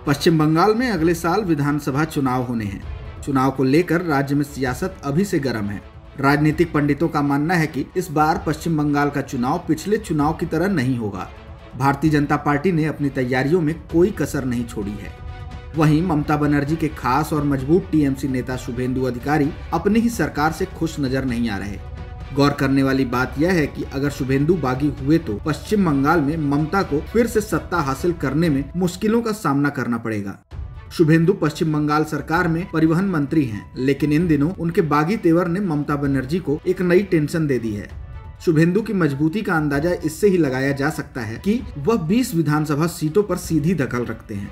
पश्चिम बंगाल में अगले साल विधानसभा चुनाव होने हैं। चुनाव को लेकर राज्य में सियासत अभी से गर्म है। राजनीतिक पंडितों का मानना है कि इस बार पश्चिम बंगाल का चुनाव पिछले चुनाव की तरह नहीं होगा। भारतीय जनता पार्टी ने अपनी तैयारियों में कोई कसर नहीं छोड़ी है। वहीं ममता बनर्जी के खास और मजबूत टीएमसी नेता शुभेंदु अधिकारी अपनी ही सरकार से खुश नजर नहीं आ रहे। गौर करने वाली बात यह है कि अगर शुभेंदु बागी हुए तो पश्चिम बंगाल में ममता को फिर से सत्ता हासिल करने में मुश्किलों का सामना करना पड़ेगा। शुभेंदु पश्चिम बंगाल सरकार में परिवहन मंत्री हैं, लेकिन इन दिनों उनके बागी तेवर ने ममता बनर्जी को एक नई टेंशन दे दी है। शुभेंदु की मजबूती का अंदाजा इससे ही लगाया जा सकता है कि वह 20 विधानसभा सीटों पर सीधी दखल रखते हैं।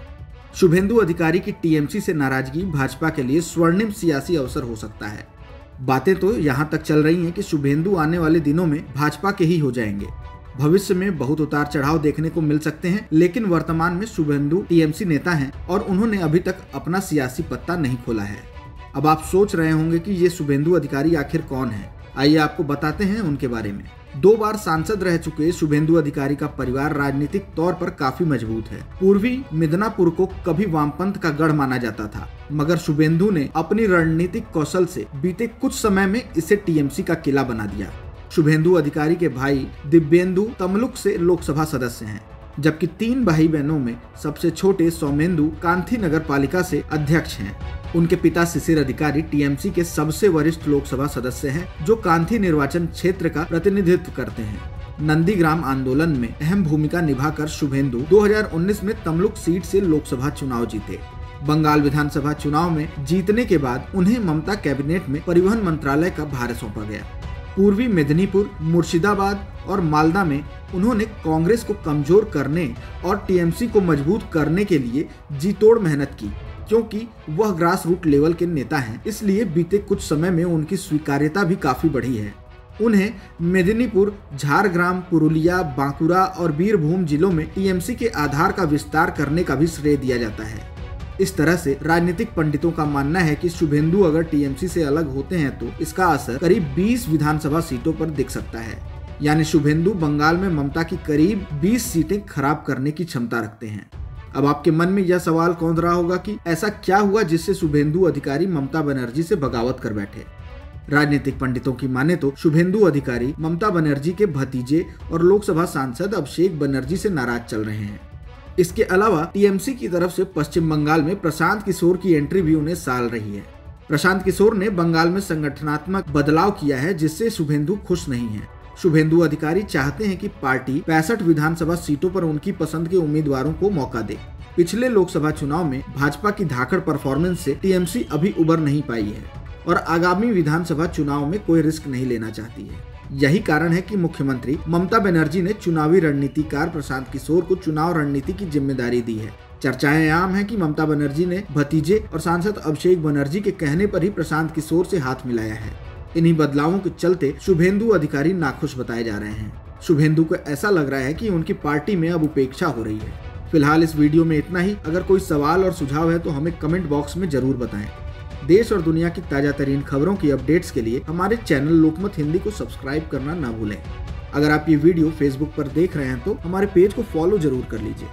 शुभेंदु अधिकारी की टीएमसी से नाराजगी भाजपा के लिए स्वर्णिम सियासी अवसर हो सकता है। बातें तो यहाँ तक चल रही हैं कि शुभेंदु आने वाले दिनों में भाजपा के ही हो जाएंगे। भविष्य में बहुत उतार चढ़ाव देखने को मिल सकते हैं, लेकिन वर्तमान में शुभेंदु टीएमसी नेता हैं और उन्होंने अभी तक अपना सियासी पत्ता नहीं खोला है। अब आप सोच रहे होंगे कि ये शुभेंदु अधिकारी आखिर कौन है। आइए आपको बताते हैं उनके बारे में। 2 बार सांसद रह चुके शुभेंदु अधिकारी का परिवार राजनीतिक तौर पर काफी मजबूत है। पूर्वी मिदनापुर को कभी वामपंथ का गढ़ माना जाता था, मगर शुभेंदु ने अपनी रणनीतिक कौशल से बीते कुछ समय में इसे टीएमसी का किला बना दिया। शुभेंदु अधिकारी के भाई दिव्येंदु तमलुक से लोकसभा सदस्य हैं, जबकि 3 भाई बहनों में सबसे छोटे सौमेंदु कांथी नगर पालिका से अध्यक्ष हैं। उनके पिता शिशिर अधिकारी टीएमसी के सबसे वरिष्ठ लोकसभा सदस्य हैं, जो कांथी निर्वाचन क्षेत्र का प्रतिनिधित्व करते हैं। नंदीग्राम आंदोलन में अहम भूमिका निभाकर शुभेंदु 2019 में तमलुक सीट से लोकसभा चुनाव जीते। बंगाल विधानसभा चुनाव में जीतने के बाद उन्हें ममता कैबिनेट में परिवहन मंत्रालय का भार सौंपा गया। पूर्वी मेदिनीपुर, मुर्शिदाबाद और मालदा में उन्होंने कांग्रेस को कमजोर करने और टीएमसी को मजबूत करने के लिए जी तोड़ मेहनत की। क्योंकि वह ग्रास रूट लेवल के नेता हैं, इसलिए बीते कुछ समय में उनकी स्वीकार्यता भी काफी बढ़ी है। उन्हें मेदिनीपुर, झारग्राम, पुरुलिया, बांकुरा और बीरभूम जिलों में टीएमसी के आधार का विस्तार करने का भी श्रेय दिया जाता है। इस तरह से राजनीतिक पंडितों का मानना है कि शुभेंदु अगर टीएमसी से अलग होते हैं तो इसका असर करीब 20 विधानसभा सीटों पर दिख सकता है। यानी शुभेंदु बंगाल में ममता की करीब 20 सीटें खराब करने की क्षमता रखते हैं। अब आपके मन में यह सवाल कौंध रहा होगा कि ऐसा क्या हुआ जिससे शुभेंदु अधिकारी ममता बनर्जी से बगावत कर बैठे। राजनीतिक पंडितों की माने तो शुभेंदु अधिकारी ममता बनर्जी के भतीजे और लोकसभा सांसद अभिषेक बनर्जी से नाराज चल रहे हैं। इसके अलावा टीएमसी की तरफ से पश्चिम बंगाल में प्रशांत किशोर की एंट्री भी उन्हें साल रही है। प्रशांत किशोर ने बंगाल में संगठनात्मक बदलाव किया है, जिससे शुभेंदु खुश नहीं है। शुभेंदु अधिकारी चाहते हैं कि पार्टी 65 विधानसभा सीटों पर उनकी पसंद के उम्मीदवारों को मौका दे। पिछले लोकसभा चुनाव में भाजपा की धाकड़ परफॉर्मेंस से टीएमसी अभी उबर नहीं पाई है और आगामी विधानसभा चुनाव में कोई रिस्क नहीं लेना चाहती है। यही कारण है कि मुख्यमंत्री ममता बनर्जी ने चुनावी रणनीतिकार प्रशांत किशोर को चुनाव रणनीति की जिम्मेदारी दी है। चर्चाएं आम है कि ममता बनर्जी ने भतीजे और सांसद अभिषेक बनर्जी के कहने पर ही प्रशांत किशोर से हाथ मिलाया है। इन्हीं बदलावों के चलते शुभेंदु अधिकारी नाखुश बताए जा रहे हैं। शुभेंदु को ऐसा लग रहा है कि उनकी पार्टी में अब उपेक्षा हो रही है। फिलहाल इस वीडियो में इतना ही। अगर कोई सवाल और सुझाव है तो हमें कमेंट बॉक्स में जरूर बताएं। देश और दुनिया की ताजा तरीन खबरों की अपडेट्स के लिए हमारे चैनल लोकमत हिंदी को सब्सक्राइब करना ना भूलें। अगर आप ये वीडियो फेसबुक पर देख रहे हैं तो हमारे पेज को फॉलो जरूर कर लीजिए।